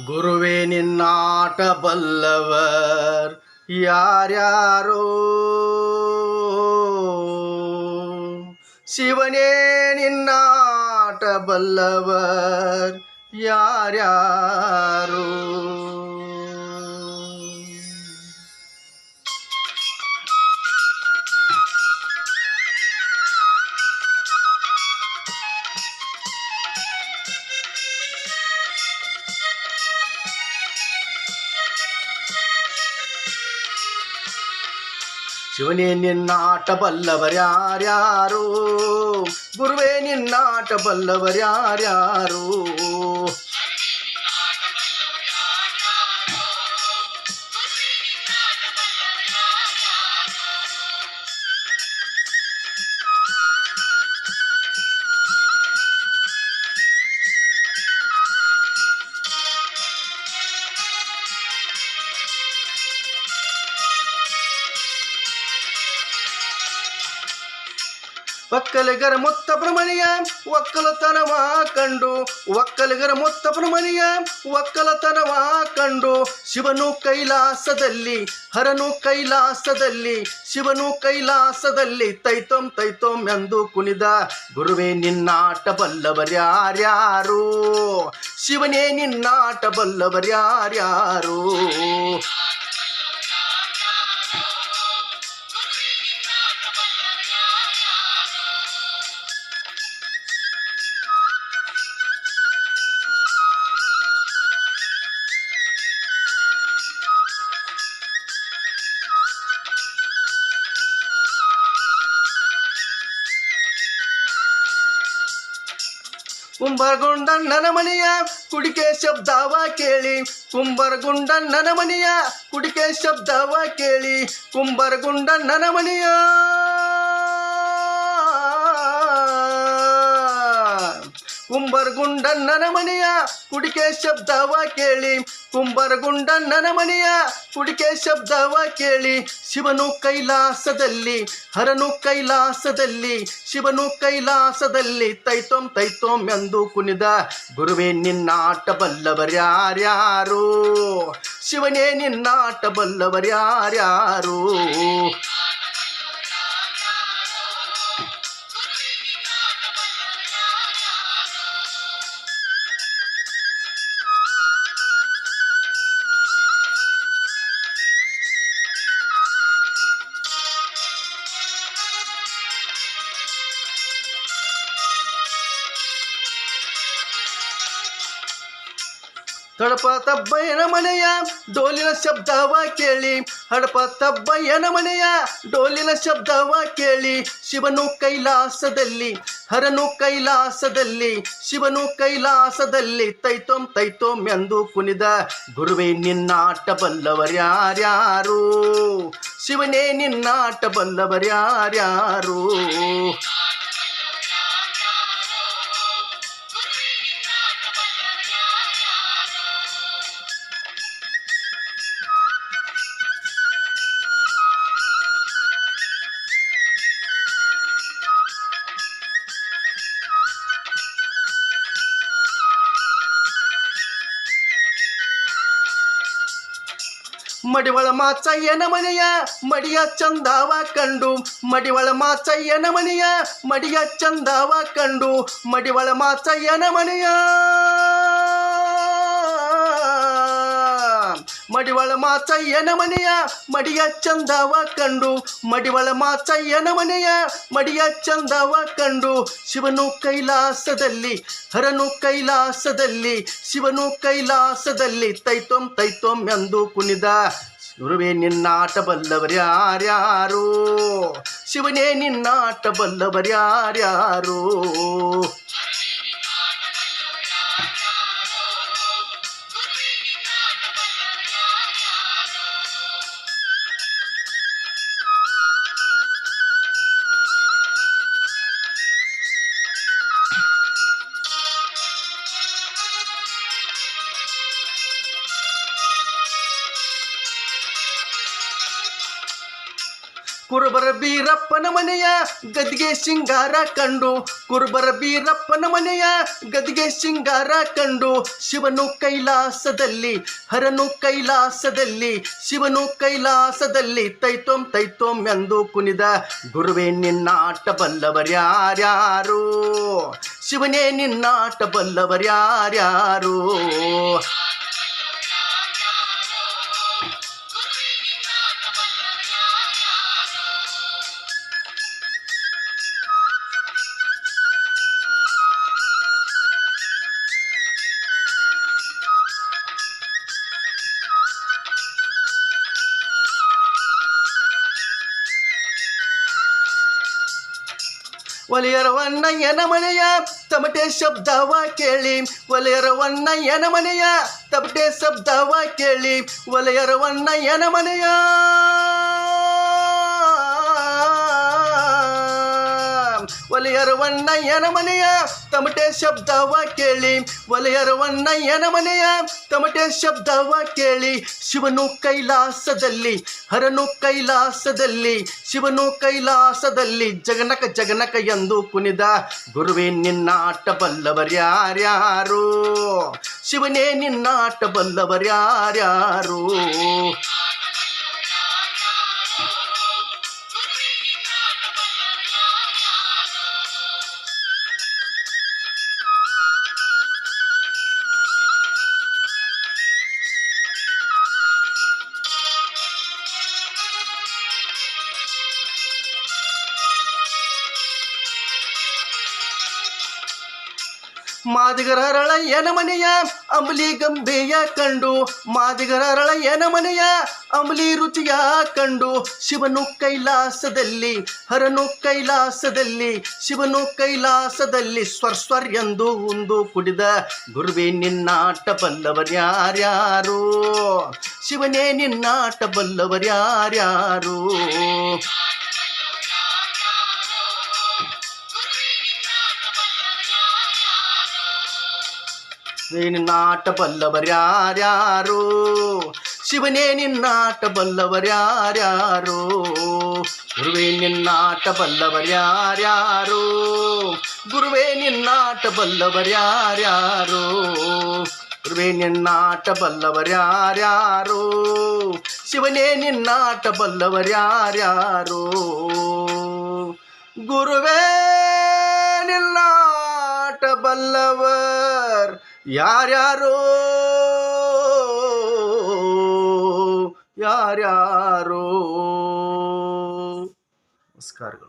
ಗುರುವೇ ನಿನ್ನಾಟ ಬಲ್ಲವರ್ ಯಾರ್ಯಾರೋ, ಶಿವನೇ ನಿನ್ನಾಟ ಬಲ್ಲವರ್ ಯಾರ್ಯಾರೋ. ಶಿವನೇ ನಿನ್ನಾಟ ಬಲ್ಲವರ್ಯಾರ್ಯಾರೋ, ಗುರುವೇ ನಿನ್ನಾಟ ಬಲ್ಲವರ್ಯಾರ್ಯಾರೋ. ಒಕ್ಕಲಿಗರ ಮುತ್ತಪ್ಪನ ಮನೆಯ ಒಕ್ಕಲತನವ ಕಂಡು, ಒಕ್ಕಲಿಗರ ಮುತ್ತಪ್ಪನ ಮನೆಯ ಒಕ್ಕಲತನವ ಕಂಡು, ಶಿವನು ಕೈಲಾಸದಲ್ಲಿ ಹರನು ಕೈಲಾಸದಲ್ಲಿ, ಶಿವನು ಕೈಲಾಸದಲ್ಲಿ ತೈತೋಂ ತೈತೋಂ ಎಂದು ಕುಣಿದ. ಗುರುವೇ ನಿನ್ನಾಟ ಬಲ್ಲವರ್ಯಾರ್ಯಾರೋ, ಶಿವನೇ ನಿನ್ನಾಟ ಬಲ್ಲವರ್ಯಾರ್ಯಾರೋ. ಕುಂಬರಗುಂಡಣ್ಣನ ಮನೆಯ ಕುಡಿಕೆ ಶಬ್ದವ ಕೇಳಿ, ಕುಂಬರಗುಂಡಣ್ಣನ ಮನೆಯ ಕುಡಿಕೆ ಶಬ್ದವ ಕೇಳಿ, ಕುಂಬರಗುಂಡಣ್ಣನ ಮನೆಯ ಕುಂಬರಗುಂಡಣ್ಣನ ಮನೆಯ ಕುಡಿಕೆ ಶಬ್ದವ ಕೇಳಿ, ಕುಂಬರಗುಂಡಣ್ಣನ ಮನೆಯ ಕುಡಿಕೆ ಶಬ್ದವ ಕೇಳಿ, ಶಿವನು ಕೈಲಾಸದಲ್ಲಿ ಹರನು ಕೈಲಾಸದಲ್ಲಿ, ಶಿವನು ಕೈಲಾಸದಲ್ಲಿ ತೈತೋಂ ತೈತೋಂ ಎಂದು ಕುಣಿದ. ಗುರುವೇ ನಿನ್ನಾಟ ಬಲ್ಲವರ್ಯಾರ್ಯಾರೋ, ಶಿವನೇ ನಿನ್ನಾಟ ಬಲ್ಲವರ್ಯಾರ್ಯಾರೋ. ಹಡಪ ತಬ್ಬಯ್ಯನ ಮನೆಯ ಡೋಲಿನ ಶಬ್ದವ ಕೇಳಿ, ಹಡಪ ತಬ್ಬಯ್ಯನ ಮನೆಯ ಡೋಲಿನ ಶಬ್ದವ ಕೇಳಿ, ಶಿವನು ಕೈಲಾಸದಲ್ಲಿ ಹರನು ಕೈಲಾಸದಲ್ಲಿ, ಶಿವನು ಕೈಲಾಸದಲ್ಲಿ ತೈತೋಂ ತೈತೋಂ ಎಂದು ಕುಣಿದ. ಗುರುವೇ ನಿನ್ನಾಟ ಬಲ್ಲವರ್ಯಾರ್ಯಾರೋ, ಶಿವನೇ ನಿನ್ನಾಟ ಬಲ್ಲವರ್ಯಾರ್ಯಾರೋ. ಮಡಿವಳ ಮಾಚಯ್ಯನ ಮನೆಯ ಮಡಿಯ ಚಂದವ ಕಂಡು, ಮಡಿವಳ ಮಾಚಯ್ಯನ ಮನೆಯ ಮಡಿಯ ಚಂದವ ಕಂಡು, ಮಡಿವಳ ಮಾಚಯ್ಯನ ಮನೆಯ ಮಡಿವಳ ಮಾಚಯ್ಯನ ಮನೆಯ ಮಡಿಯ ಚಂದವ ಕಂಡು, ಮಡಿವಳ ಮಾಚಯ್ಯನ ಮನೆಯ ಮಡಿಯ ಚಂದವ ಕಂಡು, ಶಿವನು ಕೈಲಾಸದಲ್ಲಿ ಹರನು ಕೈಲಾಸದಲ್ಲಿ, ಶಿವನು ಕೈಲಾಸದಲ್ಲಿ ತೈತೋಂ ತೈತೋಂ ಎಂದು ಕುಣಿದ. ಗುರುವೇ ನಿನ್ನಾಟ ಬಲ್ಲವರ್ಯಾರ್ಯಾರೋ, ಶಿವನೇ ನಿನ್ನಾಟ ಬಲ್ಲವರ್ಯಾರ್ಯಾರೋ. ಕುರುಬರ ಬೀರಪ್ಪನ ಮನೆಯ ಗದ್ಗೆ ಸಿಂಗಾರ ಕಂಡು, ಕುರುಬರ ಬೀರಪ್ಪನ ಮನೆಯ ಗದ್ಗೆ ಸಿಂಗಾರ ಕಂಡು, ಶಿವನು ಕೈಲಾಸದಲ್ಲಿ ಹರನು ಕೈಲಾಸದಲ್ಲಿ ಶಿವನು ಕೈಲಾಸದಲ್ಲಿ ತೈತೋಂ ಎಂದು ಕುಣಿದ ಗುರುವೇ ನಿನ್ನಾಟ ಬಲ್ಲವರ್ಯಾರ್ಯಾರು ಶಿವನೇ ನಿನ್ನಾಟ ಬಲ್ಲವರ್ಯಾರ್ಯಾರು ಒಲೆಯರವಣ್ಣಯ್ಯನ ಮನೆಯ ತಮಟೆ ಶಬ್ದವ ಕೇಳಿ ಒಲೆಯರವಣ್ಣಯ್ಯನ ಮನೆಯ ತಮಟೆ ಶಬ್ದವ ಕೇಳಿ ಒಲೆಯರವಣ್ಣಯ್ಯನ ಮನೆಯ ಒಲೆಯರವಣ್ಣಯ್ಯನ ಮನೆಯ ತಮಟೆ ಶಬ್ದವ ಕೇಳಿ ಒಲೆಯರವಣ್ಣಯ್ಯನ ಮನೆಯ ತಮಟೆ ಶಬ್ದವ ಕೇಳಿ ಶಿವನು ಕೈಲಾಸದಲ್ಲಿ ಹರನು ಕೈಲಾಸದಲ್ಲಿ ಶಿವನು ಕೈಲಾಸದಲ್ಲಿ ಜಗನಕ ಜಗನಕ ಎಂದು ಕುಣಿದ ಗುರುವೇ ನಿನ್ನಾಟ ಬಲ್ಲವರ್ಯಾರ್ಯಾರು ಶಿವನೇ ನಿನ್ನಾಟ ಬಲ್ಲವರ್ಯಾರ್ಯಾರು ಮಾದಿಗರರಳಯ್ಯನ ಮನೆಯ ಅಂಬಲಿ ಗಂಬೆಯ ಕಂಡು ಮಾದಿಗರರಳಯ್ಯನ ಮನೆಯ ಅಂಬಲಿ ರುಚಿಯ ಕಂಡು ಶಿವನು ಕೈಲಾಸದಲ್ಲಿ ಹರನು ಕೈಲಾಸದಲ್ಲಿ ಶಿವನು ಕೈಲಾಸದಲ್ಲಿ ಸ್ವರ್ ಎಂದು ಉಂದು ಕುಡಿದ ಗುರುವೇ ನಿನ್ನಾಟ ಬಲ್ಲವರ್ಯಾರ್ಯಾರು ಶಿವನೇ ನಿನ್ನಾಟ ಬಲ್ಲವರ್ಯಾರ್ಯಾರು ನಿನ್ನಾಟ ಬಲ್ಲವರ್ಯಾರ್ಯಾರು ಶಿವನೇ ನಿನ್ನಾಟ ಬಲ್ಲವರ್ಯಾರ್ಯಾರು ಗುರುವೇ ನಿನ್ನಾಟ ಬಲ್ಲವರ್ಯಾರ್ಯಾರು ಗುರುವೇ ನಿನ್ನಾಟ ಬಲ್ಲವರ್ಯಾರ್ಯಾರು ಗುರುವೇ ನಿನ್ನಾಟ ಬಲ್ಲವರ್ಯಾರ್ಯಾರು ಶಿವನೇ ನಿನ್ನಾಟ ಬಲ್ಲವರ್ಯಾರ್ಯಾರು ಗುರುವೇ ನಿನ್ನಾಟ ಬಲ್ಲವರ್ ಯಾರ್ಯಾರೋ ಯಾರ್ಯಾರೋ ನಮಸ್ಕಾರಗಳು.